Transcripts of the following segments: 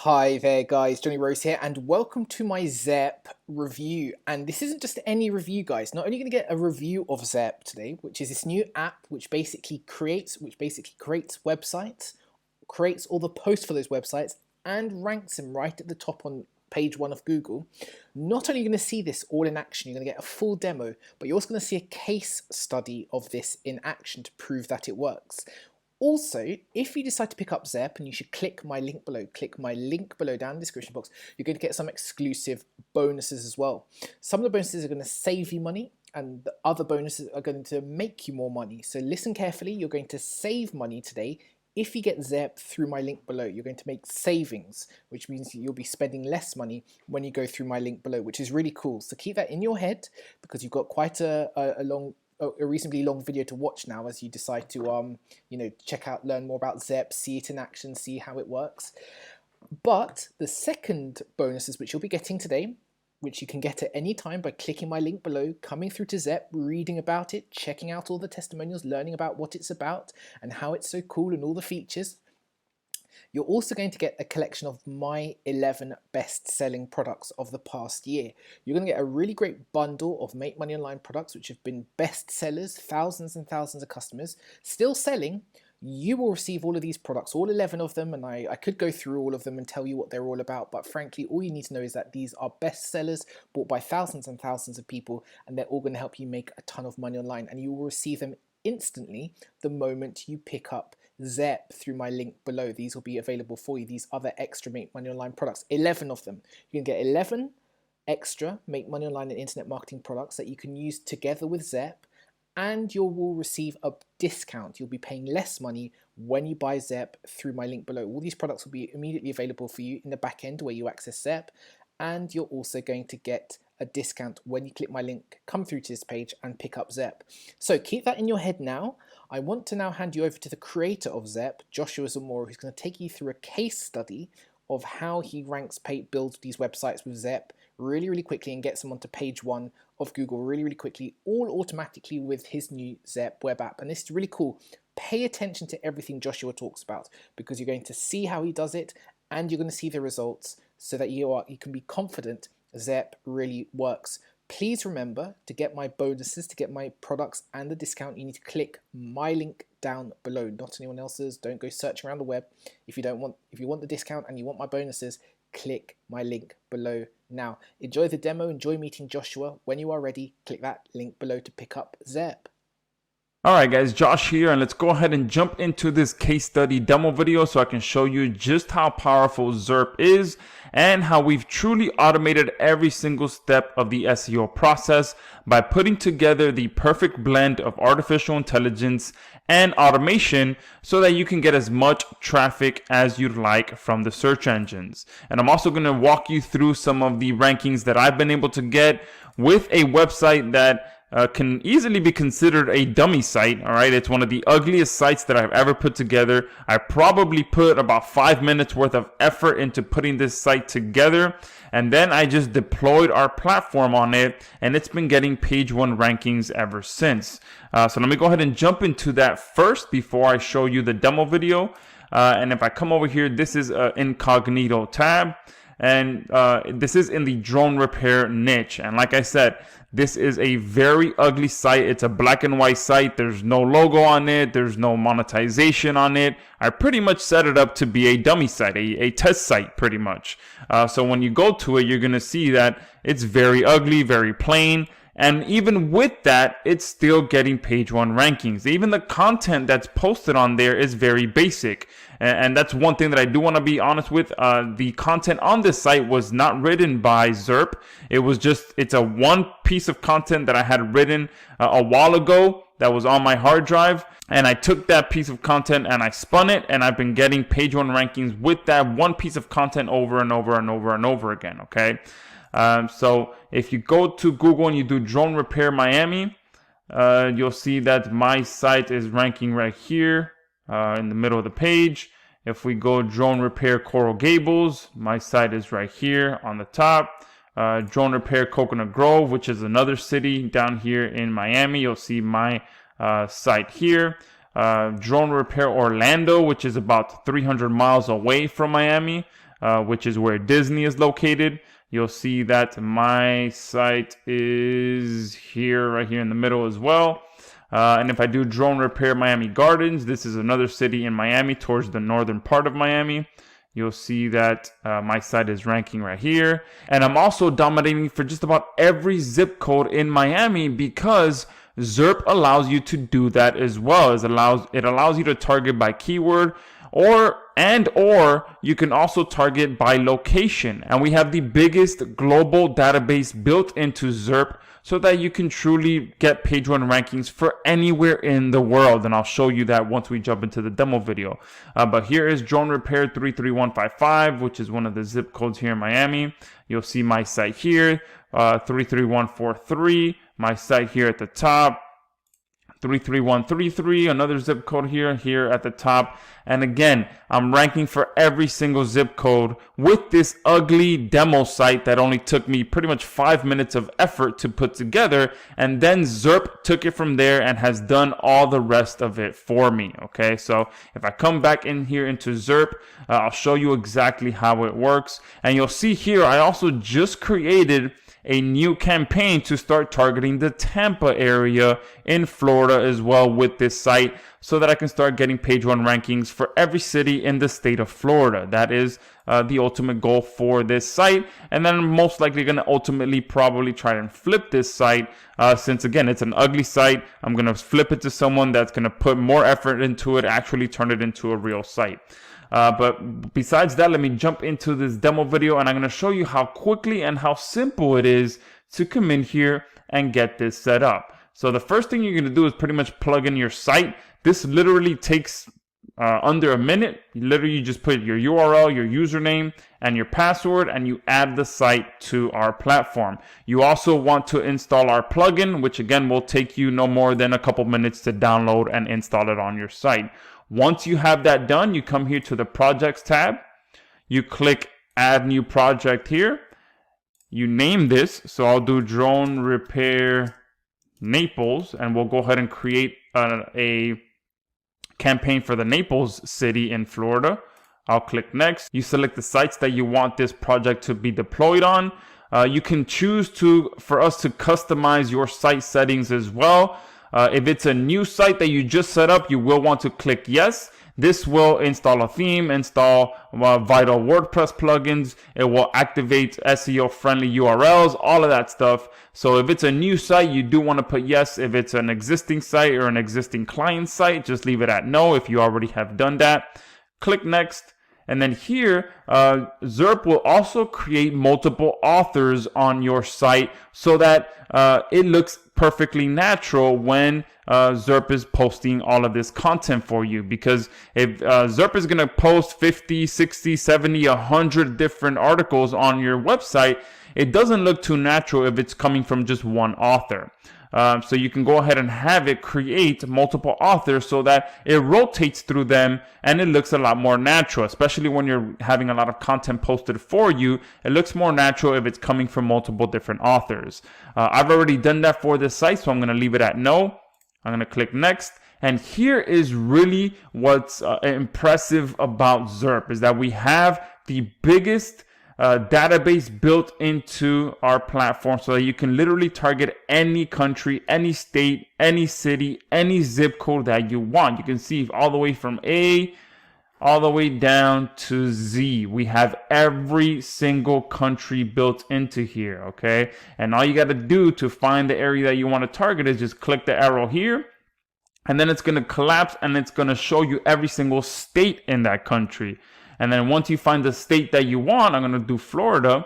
Hi there guys, Johnny Rose here and welcome to my Zairp review. And this isn't just any review guys, not only going to get a review of Zairp today, which is this new app which basically creates websites, creates all the posts for those websites and ranks them right at the top on page 1 of Google. Not only are you going to see this all in action, you're going to get a full demo, but you're also going to see a case study of this in action to prove that it works. Also, if you decide to pick up Zairp, and you should click my link below down in the description box, you're going to get some exclusive bonuses as well. Some of the bonuses are going to save you money, and the other bonuses are going to make you more money. So listen carefully, you're going to save money today. If you get Zairp through my link below, you're going to make savings, which means you'll be spending less money when you go through my link below, which is really cool. So keep that in your head, because you've got quite a reasonably long video to watch now as you decide to check out, learn more about Zairp, see it in action, see how it works. But the second bonuses which you'll be getting today, which you can get at any time by clicking my link below, coming through to Zairp, reading about it, checking out all the testimonials, learning about what it's about and how it's so cool and all the features. You're also going to get a collection of my 11 best-selling products of the past year. You're going to get a really great bundle of Make Money Online products which have been best sellers, thousands and thousands of customers, still selling. You will receive all of these products, all 11 of them, and I could go through all of them and tell you what they're all about, but frankly, all you need to know is that these are best sellers bought by thousands and thousands of people, and they're all going to help you make a ton of money online, and you will receive them instantly the moment you pick up Zairp through my link below. These will be available for you, these other extra Make Money Online products, 11 of them. You can get 11 extra Make Money Online and internet marketing products that you can use together with Zairp, and you will receive a discount. You'll be paying less money when you buy Zairp through my link below. All these products will be immediately available for you in the back end where you access Zairp, and you're also going to get a discount when you click my link, come through to this page and pick up Zairp. So keep that in your head now. I want to now hand you over to the creator of Zairp, Joshua Zamora, who's going to take you through a case study of how he builds these websites with Zairp really quickly and gets them onto page 1 of Google really quickly, all automatically with his new Zairp web app. And this is really cool. Pay attention to everything Joshua talks about, because you're going to see how he does it and you're going to see the results so that you can be confident Zairp really works. Please remember, to get my bonuses, to get my products and the discount, you need to click my link down below, not anyone else's. Don't go searching around the web. If you want the discount and you want my bonuses, click my link below now. Enjoy the demo, enjoy meeting Joshua. When you are ready, click that link below to pick up Zairp. Alright guys, Josh here, and let's go ahead and jump into this case study demo video so I can show you just how powerful Zairp is and how we've truly automated every single step of the SEO process by putting together the perfect blend of artificial intelligence and automation so that you can get as much traffic as you'd like from the search engines. And I'm also going to walk you through some of the rankings that I've been able to get with a website that can easily be considered a dummy site. All right, it's one of the ugliest sites that I've ever put together. I probably put about 5 minutes worth of effort into putting this site together, and then I just deployed our platform on it, and it's been getting page 1 rankings ever since. So let me go ahead and jump into that first before I show you the demo video. And if I come over here, this is an incognito tab, and this is in the drone repair niche. And like I said, this is a very ugly site. It's a black and white site. There's no logo on it. There's no monetization on it. I pretty much set it up to be a dummy site, a test site pretty much. So when you go to it, you're going to see that it's very ugly, very plain. And even with that, it's still getting page 1 rankings. Even the content that's posted on there is very basic. And that's one thing that I do want to be honest with. The content on this site was not written by Zairp. It's a one piece of content that I had written a while ago that was on my hard drive. And I took that piece of content and I spun it, and I've been getting page 1 rankings with that one piece of content over and over and over and over again, okay? So if you go to Google and you do drone repair Miami, you'll see that my site is ranking right here in the middle of the page. If we go drone repair Coral Gables, my site is right here on the top. Drone repair Coconut Grove, which is another city down here in Miami, you'll see my site here. Drone repair Orlando, which is about 300 miles away from Miami. which is where Disney is located. You'll see that my site is here, right here in the middle as well. And if I do drone repair Miami Gardens, this is another city in Miami towards the northern part of Miami. You'll see that my site is ranking right here. And I'm also dominating for just about every zip code in Miami because Zairp allows you to do that as well. It allows you to target by keyword or you can also target by location. And we have the biggest global database built into Zairp so that you can truly get page one rankings for anywhere in the world. And I'll show you that once we jump into the demo video. But here is drone repair 33155, which is one of the zip codes here in Miami. You'll see my site here, 33143, my site here at the top. 33133, another zip code here at the top. And again, I'm ranking for every single zip code with this ugly demo site that only took me pretty much 5 minutes of effort to put together. And then Zairp took it from there and has done all the rest of it for me. Okay, so if I come back in here into Zairp, I'll show you exactly how it works. And you'll see here, I also just created a new campaign to start targeting the Tampa area in Florida as well with this site so that I can start getting page one rankings for every city in the state of Florida. That is the ultimate goal for this site. And then I'm most likely going to ultimately probably try and flip this site since again, it's an ugly site. I'm going to flip it to someone that's going to put more effort into it, actually turn it into a real site. But besides that, let me jump into this demo video and I'm going to show you how quickly and how simple it is to come in here and get this set up. So the first thing you're going to do is pretty much plug in your site. This literally takes under a minute. You just put your URL, your username, and your password, and you add the site to our platform. You also want to install our plugin, which again will take you no more than a couple minutes to download and install it on your site. Once you have that done, you come here to the projects tab. You click add new project here. You name this. So I'll do drone repair Naples, and we'll go ahead and create a campaign for the Naples city in Florida. I'll click next. You select the sites that you want this project to be deployed on. You can choose for us to customize your site settings as well. If it's a new site that you just set up, you will want to click yes. This will install a theme, install vital WordPress plugins. It will activate SEO friendly URLs, all of that stuff. So if it's a new site, you do want to put yes. If it's an existing site or an existing client site, just leave it at no if you already have done that. Click next. And then here, Zairp will also create multiple authors on your site so that it looks perfectly natural when Zairp is posting all of this content for you. Because if Zairp is going to post 50, 60, 70, 100 different articles on your website, it doesn't look too natural if it's coming from just one author. So you can go ahead and have it create multiple authors so that it rotates through them and it looks a lot more natural, especially when you're having a lot of content posted for you. It looks more natural if it's coming from multiple different authors. I've already done that for this site, so I'm going to leave it at no. I'm going to click next. And here is really what's impressive about Zairp is that we have the biggest database built into our platform so that you can literally target any country, any state, any city, any zip code that you want. You can see all the way from A all the way down to Z. We have every single country built into here, okay? And all you got to do to find the area that you want to target is just click the arrow here, and then it's going to collapse and it's going to show you every single state in that country. And then once you find the state that you want, I'm going to do Florida,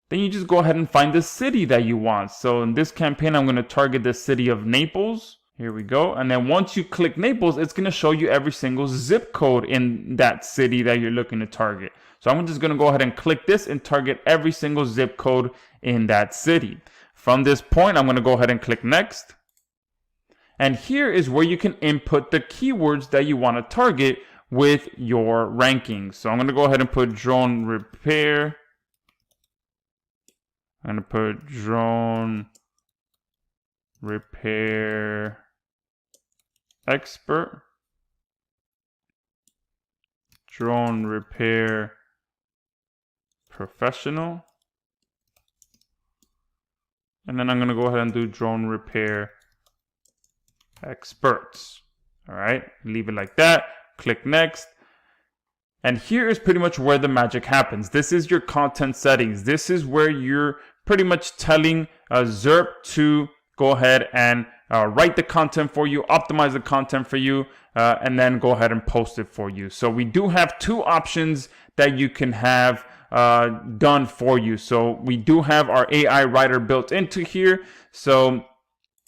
then you just go ahead and find the city that you want. So in this campaign, I'm going to target the city of Naples. Here we go. And then once you click Naples, it's going to show you every single zip code in that city that you're looking to target. So I'm just going to go ahead and click this and target every single zip code in that city. From this point, I'm going to go ahead and click next. And here is where you can input the keywords that you want to target with your rankings. So I'm going to go ahead and put drone repair. I'm going to put drone repair expert, drone repair professional. And then I'm going to go ahead and do drone repair experts. All right, leave it like that. Click next. And here is pretty much where the magic happens. This is your content settings. This is where you're pretty much telling Zairp to go ahead and write the content for you, optimize the content for you, and then go ahead and post it for you. So we do have two options that you can have done for you. So we do have our AI writer built into here. So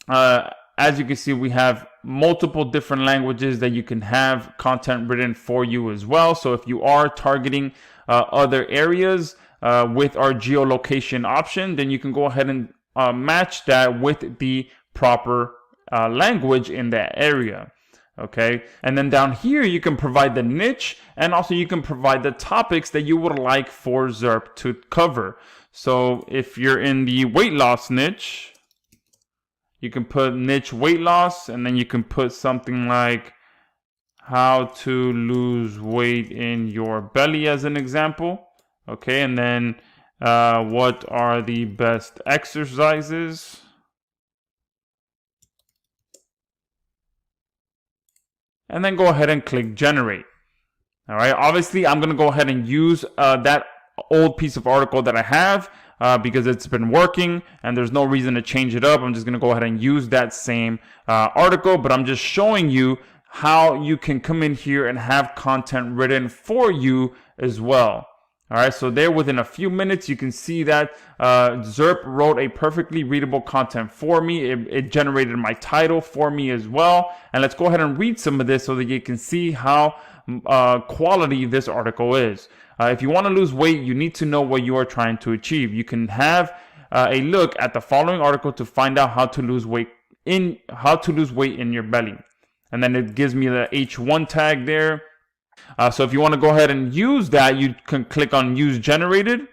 as you can see, we have multiple different languages that you can have content written for you as well. So if you are targeting other areas with our geolocation option, then you can go ahead and match that with the proper language in that area. Okay, and then down here you can provide the niche, and also you can provide the topics that you would like for Zairp to cover. So if you're in the weight loss niche, you can put niche weight loss, and then you can put something like how to lose weight in your belly as an example. Okay, and then what are the best exercises? And then go ahead and click generate. All right, obviously I'm going to go ahead and use that old piece of article that I have because it's been working and there's no reason to change it up. I'm just going to go ahead and use that same article, but I'm just showing you how you can come in here and have content written for you as well. All right, so there within a few minutes, you can see that Zairp wrote a perfectly readable content for me. It generated my title for me as well. And let's go ahead and read some of this so that you can see how quality this article is. If you want to lose weight, you need to know what you are trying to achieve. You can have a look at the following article to find out how to lose weight in your belly. And then it gives me the H1 tag there. So if you want to go ahead and use that, you can click on use generated.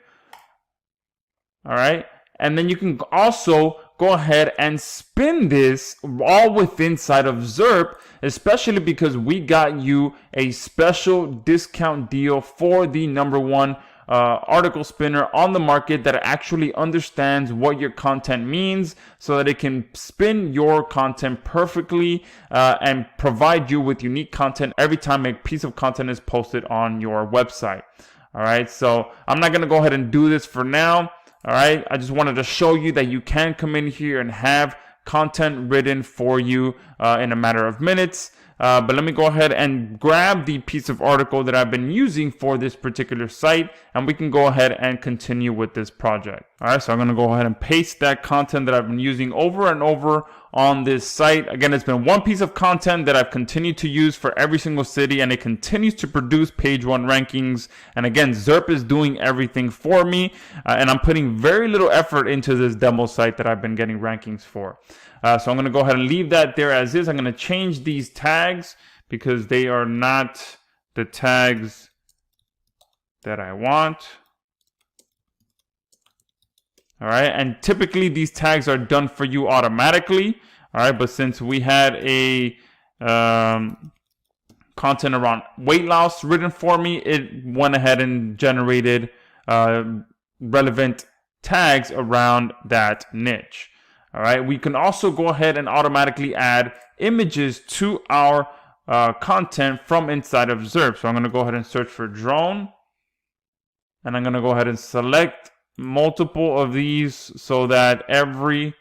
All right. And then you can also go ahead and spin this all within inside of Zairp, especially because we got you a special discount deal for the #1 article spinner on the market that actually understands what your content means so that it can spin your content perfectly and provide you with unique content every time a piece of content is posted on your website. All right, so I'm not going to go ahead and do this for now. All right, I just wanted to show you that you can come in here and have content written for you in a matter of minutes. But let me go ahead and grab the piece of article that I've been using for this particular site, and we can go ahead and continue with this project. All right, so I'm going to go ahead and paste that content that I've been using over and over on this site. Again, it's been one piece of content that I've continued to use for every single city, and it continues to produce page 1 rankings. And again, Zairp is doing everything for me, and I'm putting very little effort into this demo site that I've been getting rankings for. So I'm going to go ahead and leave that there as is. I'm going to change these tags because they are not the tags that I want. All right, and typically these tags are done for you automatically. All right, but since we had a content around weight loss written for me, it went ahead and generated relevant tags around that niche. All right, we can also go ahead and automatically add images to our content from inside of Zairp. So I'm going to go ahead and search for drone, and I'm going to go ahead and select multiple of these so that every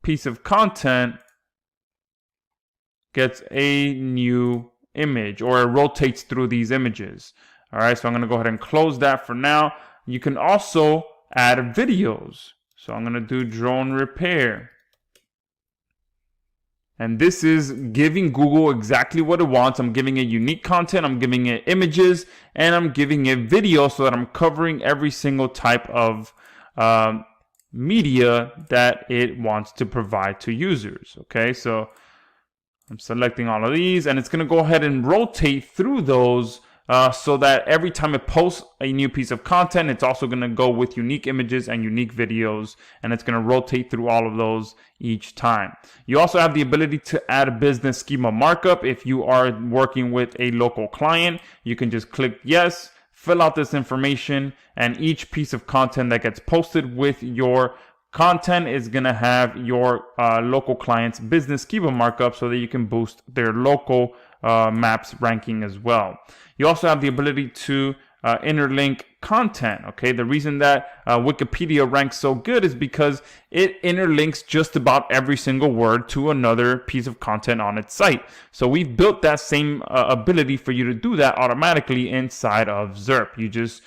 piece of content gets a new image, or it rotates through these images. All right, so I'm going to go ahead and close that for now. You can also add videos. So I'm going to do drone repair. And this is giving Google exactly what it wants. I'm giving it unique content, I'm giving it images, and I'm giving it video so that I'm covering every single type of media that it wants to provide to users. Okay, so I'm selecting all of these, and it's going to go ahead and rotate through those so that every time it posts a new piece of content, it's also going to go with unique images and unique videos, and it's going to rotate through all of those each time. You also have the ability to add a business schema markup. If you are working with a local client, you can just click yes, fill out this information, and each piece of content that gets posted with your content is going to have your local client's business schema markup so that you can boost their local maps ranking as well. You also have the ability to interlink content. Okay, the reason that Wikipedia ranks so good is because it interlinks just about every single word to another piece of content on its site. So we've built that same ability for you to do that automatically inside of Zairp. You just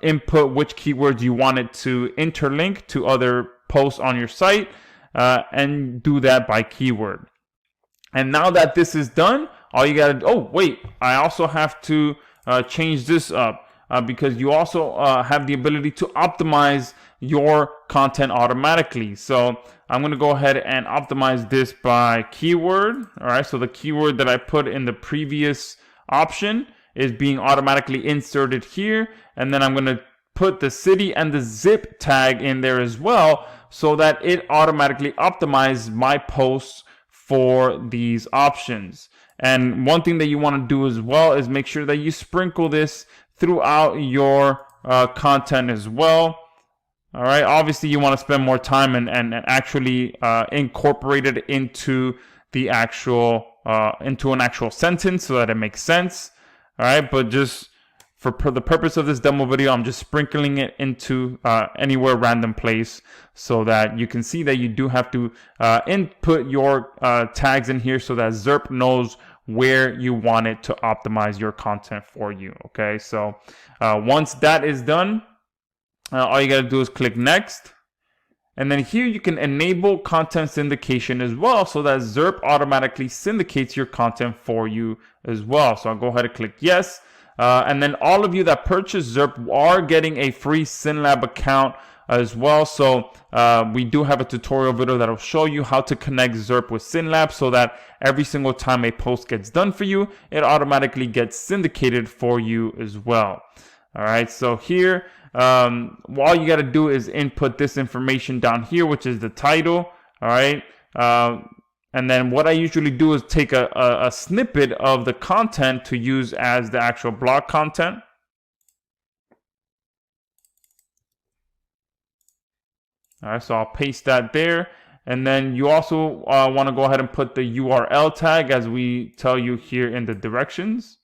input which keywords you want it to interlink to other posts on your site and do that by keyword. And now that this is done, all you gotta, oh wait, I also have to change this up because you also have the ability to optimize your content automatically. So I'm gonna go ahead and optimize this by keyword. All right, so the keyword that I put in the previous option is being automatically inserted here, and then I'm gonna put the city and the zip tag in there as well so that it automatically optimizes my posts for these options. And one thing that you want to do as well is make sure that you sprinkle this throughout your content as well. All right, obviously you want to spend more time and actually incorporate it into the actual into an actual sentence so that it makes sense. All right, but just for the purpose of this demo video, I'm just sprinkling it into anywhere random place so that you can see that you do have to input your tags in here so that Zairp knows where you want it to optimize your content for you. Okay, so once that is done, all you gotta do is click next. And then here you can enable content syndication as well so that Zairp automatically syndicates your content for you as well. So I'll go ahead and click yes. And then all of you that purchase Zairp are getting a free SynLab account as well. So we do have a tutorial video that'll show you how to connect Zairp with SynLab so that every single time a post gets done for you, it automatically gets syndicated for you as well. All right, so here, all you got to do is input this information down here, which is the title. All right. And then what I usually do is take a snippet of the content to use as the actual blog content. All right, so I'll paste that there. And then you also want to go ahead and put the URL tag as we tell you here in the directions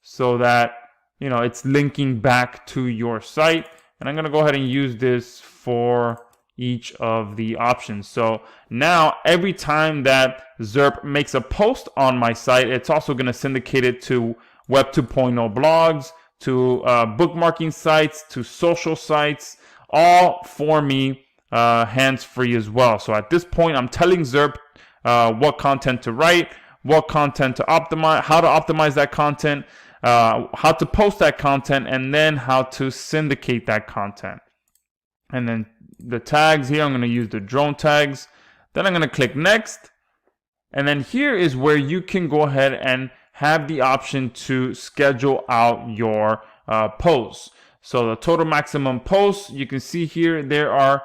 so that, you know, it's linking back to your site. And I'm going to go ahead and use this for each of the options. So now every time that Zairp makes a post on my site, it's also going to syndicate it to Web 2.0 blogs, to bookmarking sites, to social sites, all for me hands-free as well. So at this point, I'm telling Zairp what content to write, what content to optimize, how to optimize that content, how to post that content, and then how to syndicate that content. And then the tags here, I'm going to use the drone tags. Then I'm going to click next. And then here is where you can go ahead and have the option to schedule out your posts. So the total maximum posts, you can see here, there are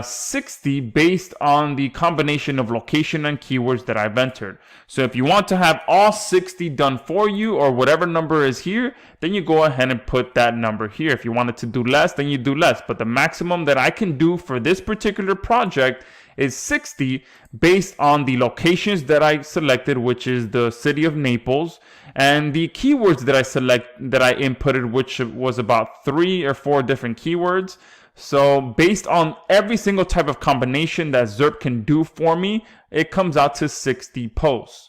60 based on the combination of location and keywords that I've entered. So if you want to have all 60 done for you or whatever number is here, then you go ahead and put that number here. If you wanted to do less, then you do less. But the maximum that I can do for this particular project is 60 based on the locations that I selected, which is the city of Naples, and the keywords that I inputted, which was about 3 or 4 different keywords. So based on every single type of combination that Zairp can do for me, it comes out to 60 posts.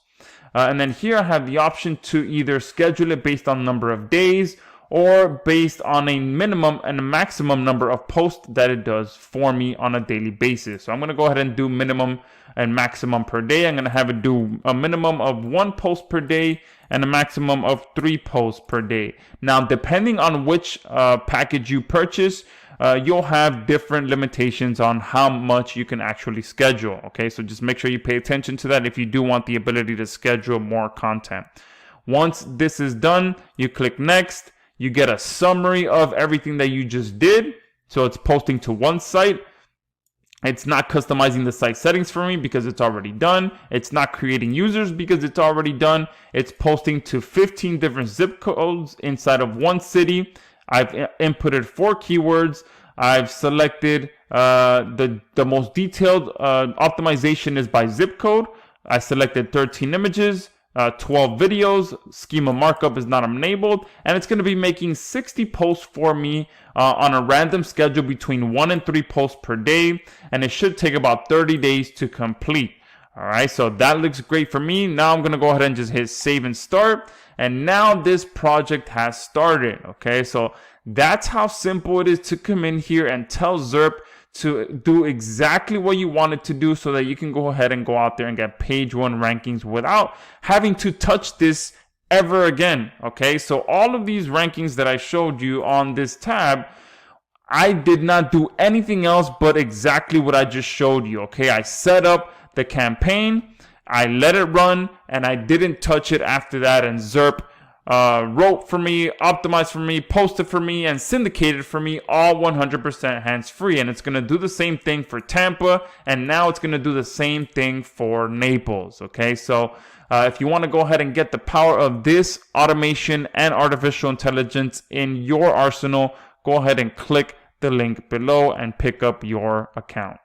And then here I have the option to either schedule it based on number of days or based on a minimum and a maximum number of posts that it does for me on a daily basis. So I'm going to go ahead and do minimum and maximum per day. I'm going to have it do a minimum of 1 post per day and a maximum of 3 posts per day. Now, depending on which package you purchase, you'll have different limitations on how much you can actually schedule. Okay, so just make sure you pay attention to that if you do want the ability to schedule more content. Once this is done, you click next. You get a summary of everything that you just did. So it's posting to one site. It's not customizing the site settings for me because it's already done. It's not creating users because it's already done. It's posting to 15 different zip codes inside of one city. I've inputted 4 keywords. I've selected the most detailed optimization is by zip code. I selected 13 images, 12 videos. Schema markup is not enabled, and it's going to be making 60 posts for me on a random schedule between 1 and 3 posts per day, and it should take about 30 days to complete. All right, so that looks great for me. Now I'm going to go ahead and just hit save and start, and now this project has started. Okay, so that's how simple it is to come in here and tell Zairp to do exactly what you want it to do so that you can go ahead and go out there and get page 1 rankings without having to touch this ever again. Okay, so all of these rankings that I showed you on this tab, I did not do anything else but exactly what I just showed you. Okay, I set up the campaign, I let it run, and I didn't touch it after that, and Zairp wrote for me, optimized for me, posted for me, and syndicated for me, all 100% hands-free. And it's going to do the same thing for Tampa, and now it's going to do the same thing for Naples. Okay, so if you want to go ahead and get the power of this automation and artificial intelligence in your arsenal, go ahead and click the link below and pick up your account.